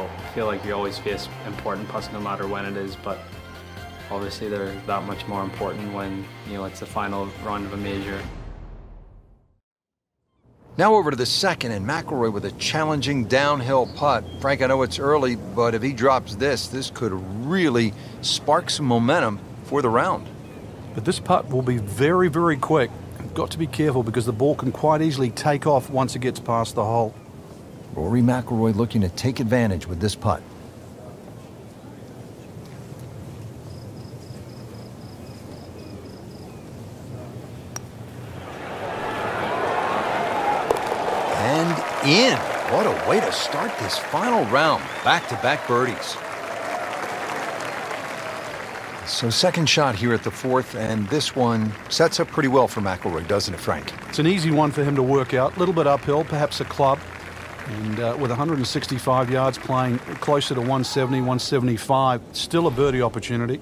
I feel like you always face important putts no matter when it is, but obviously they're that much more important when, you know, it's the final round of a major. Now over to the second, and McIlroy with a challenging downhill putt. Frank, I know it's early, but if he drops this could really spark some momentum for the round. But this putt will be very, very quick. You've got to be careful because the ball can quite easily take off once it gets past the hole. Rory McIlroy looking to take advantage with this putt. And in. What a way to start this final round. Back-to-back birdies. So second shot here at the fourth, and this one sets up pretty well for McIlroy, doesn't it, Frank? It's an easy one for him to work out. A little bit uphill, perhaps a club. And with 165 yards, playing closer to 170, 175, still a birdie opportunity.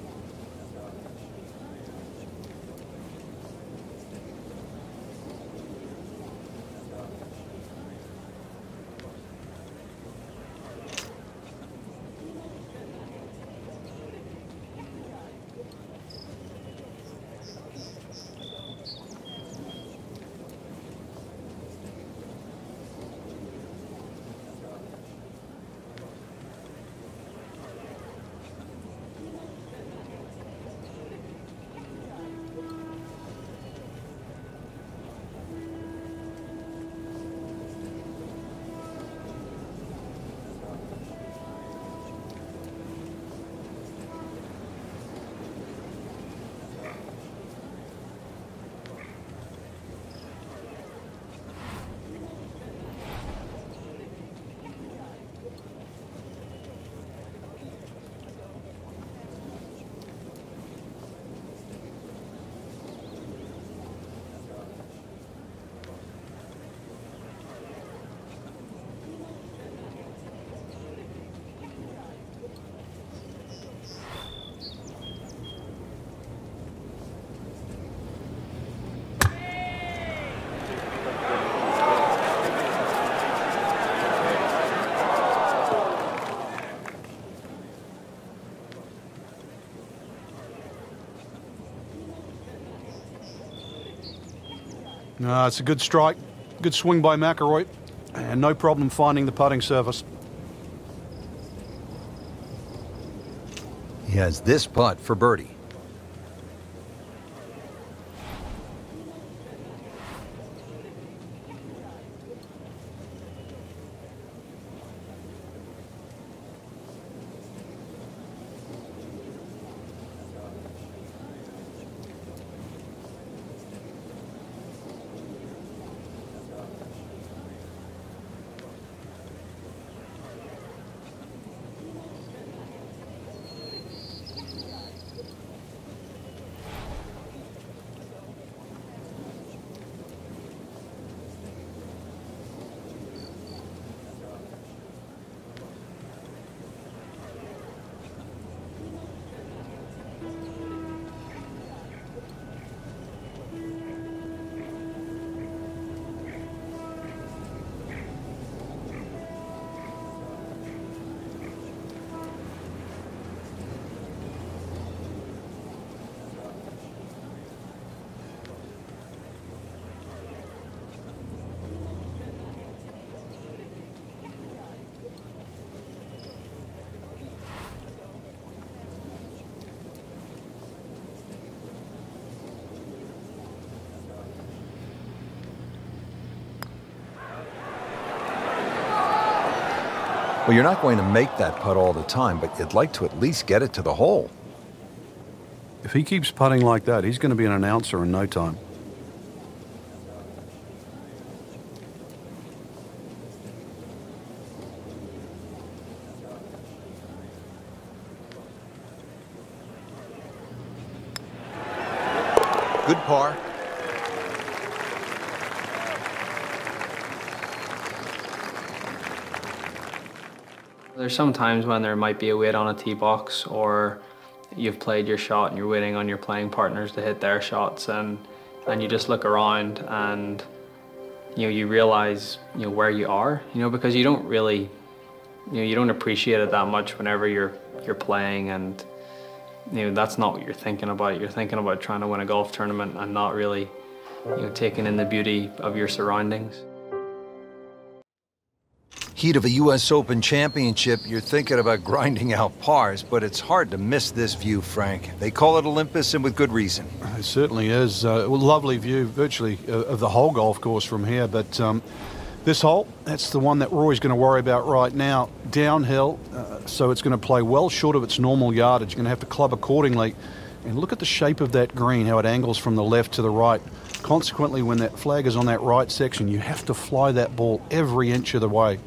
It's a good strike, good swing by McIlroy, and no problem finding the putting surface. He has this putt for birdie. Well, you're not going to make that putt all the time, but you'd like to at least get it to the hole. If he keeps putting like that, he's going to be an announcer in no time. Good par. There's some times when there might be a wait on a tee box, or you've played your shot and you're waiting on your playing partners to hit their shots, and you just look around and you realize where you are, because you don't really you don't appreciate it that much whenever you're playing, and that's not what you're thinking about. You're thinking about trying to win a golf tournament and not really taking in the beauty of your surroundings. Heat of a U.S. Open championship, you're thinking about grinding out pars, but it's hard to miss this view, Frank. They call it Olympus, and with good reason. It certainly is. A lovely view, virtually, of the whole golf course from here. But this hole, that's the one that Rory's going to worry about right now. Downhill, so it's going to play well short of its normal yardage. You're going to have to club accordingly. And look at the shape of that green, how it angles from the left to the right. Consequently, when that flag is on that right section, you have to fly that ball every inch of the way.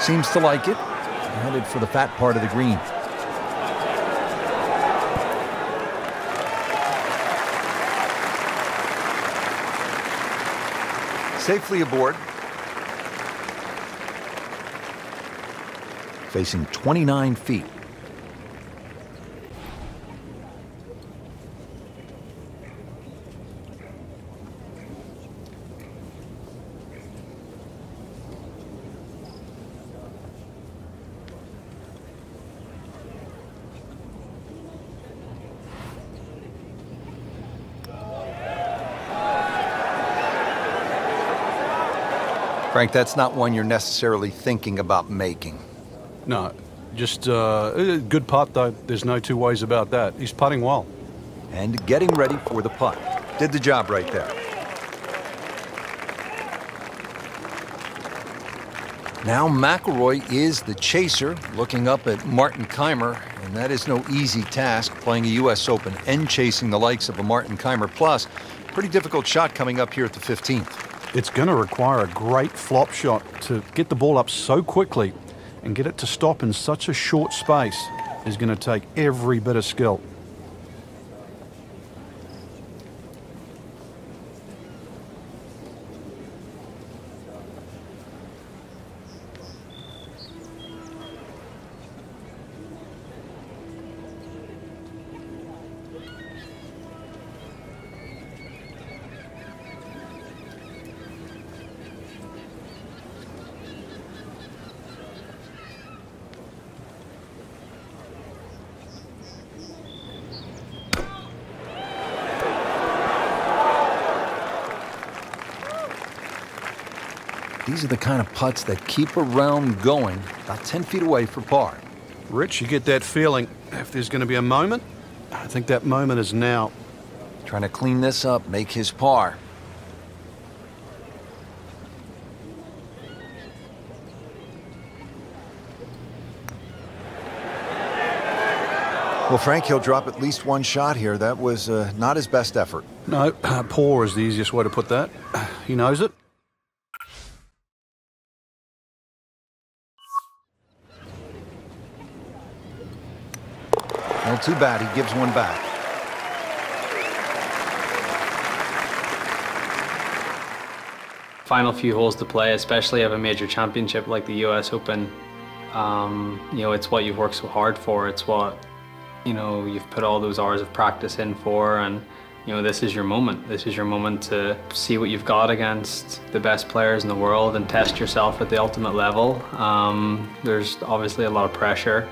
Seems to like it. Headed for the fat part of the green. Safely aboard. Facing 29 feet. Frank, that's not one you're necessarily thinking about making. No, just a good putt, though. There's no two ways about that. He's putting well. And getting ready for the putt. Did the job right there. Now McIlroy is the chaser, looking up at Martin Kaymer, and that is no easy task, playing a U.S. Open and chasing the likes of a Martin Kaymer. Plus, pretty difficult shot coming up here at the 15th. It's going to require a great flop shot to get the ball up so quickly and get it to stop in such a short space is going to take every bit of skill. These are the kind of putts that keep a round going, about 10 feet away for par. Rich, you get that feeling. If there's going to be a moment, I think that moment is now. Trying to clean this up, make his par. Well, Frank, he'll drop at least one shot here. That was not his best effort. No, poor is the easiest way to put that. He knows it. Well, too bad. He gives one back. Final few holes to play, especially of a major championship like the US Open. It's what you've worked so hard for. It's what you've put all those hours of practice in for, and this is your moment. This is your moment to see what you've got against the best players in the world and test yourself at the ultimate level. There's obviously a lot of pressure.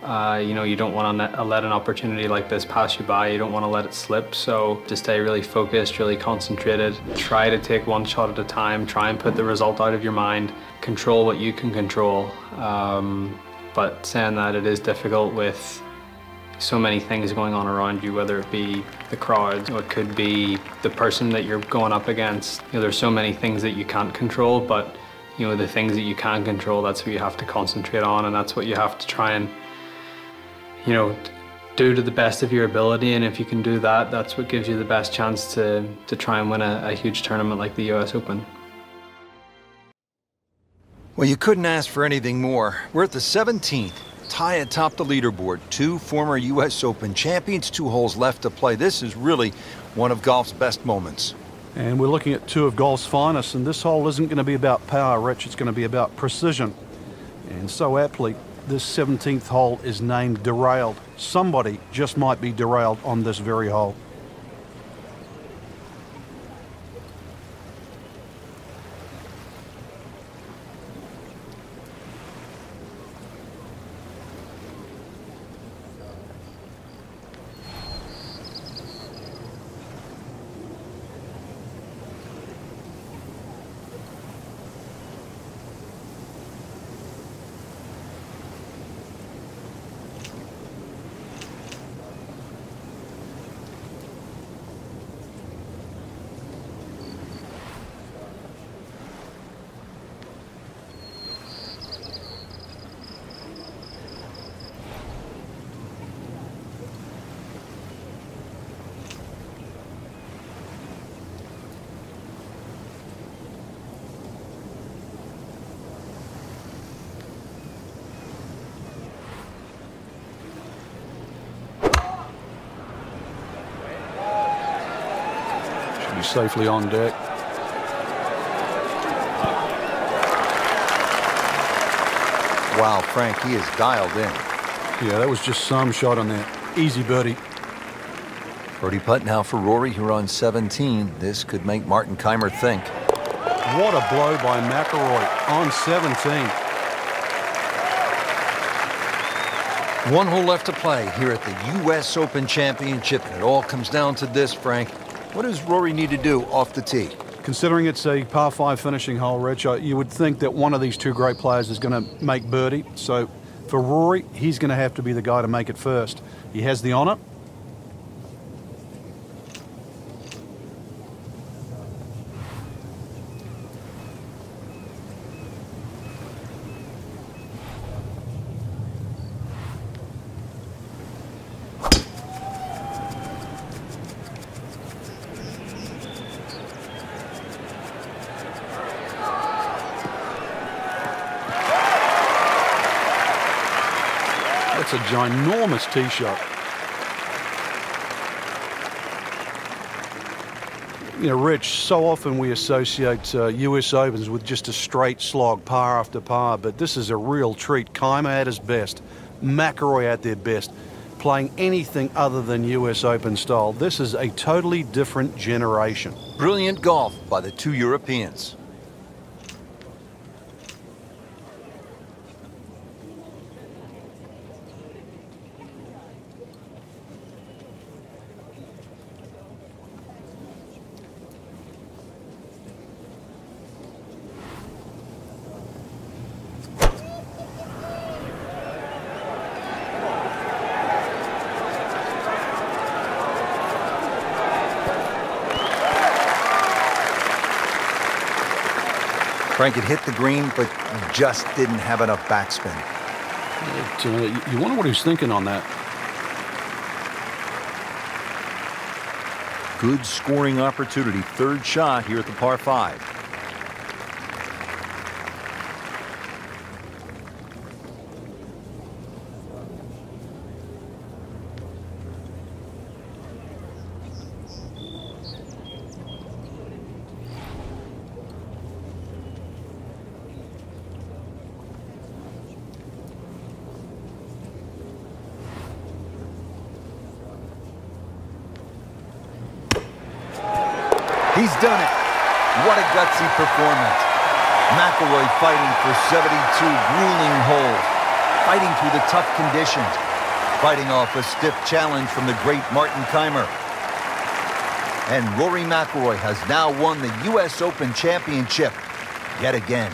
You don't want to let an opportunity like this pass you by. You don't want to let it slip. So just stay really focused, really concentrated. Try to take one shot at a time. Try and put the result out of your mind. Control what you can control. But saying that, it is difficult with so many things going on around you, whether it be the crowd, or it could be the person that you're going up against. You know, there's so many things that you can't control, but you know, the things that you can control, that's what you have to concentrate on, and that's what you have to try and, you know, do to the best of your ability. And if you can do that, that's what gives you the best chance to try and win a huge tournament like the US Open. Well, you couldn't ask for anything more. We're at the 17th. Tie atop the leaderboard. 2 former U.S. Open champions, 2 holes left to play. This is really one of golf's best moments. And we're looking at 2 of golf's finest, and this hole isn't going to be about power, Rich. It's going to be about precision. And so aptly, this 17th hole is named Derailed. Somebody just might be derailed on this very hole. Safely on deck. Wow, Frank, he is dialed in. Yeah, that was just some shot on that. Easy birdie. Birdie putt now for Rory here on 17. This could make Martin Kaymer think. What a blow by McIlroy on 17. 1 hole left to play here at the U.S. Open Championship. And it all comes down to this, Frank. What does Rory need to do off the tee? Considering it's a par 5 finishing hole, Rich, you would think that one of these 2 great players is going to make birdie. So for Rory, he's going to have to be the guy to make it first. He has the honour. That's a ginormous tee shot. You know, Rich, so often we associate US Opens with just a straight slog, par after par, but this is a real treat. Kaymer at his best, McIlroy at their best, playing anything other than US Open style. This is a totally different generation. Brilliant golf by the 2 Europeans. Frank, it hit the green, but just didn't have enough backspin. You wonder what he's thinking on that. Good scoring opportunity. 3rd shot here at the par 5. He's done it. What a gutsy performance. McIlroy fighting for 72 grueling holes, fighting through the tough conditions, fighting off a stiff challenge from the great Martin Kaymer. And Rory McIlroy has now won the U.S. Open Championship yet again.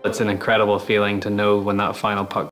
It's an incredible feeling to know when that final puck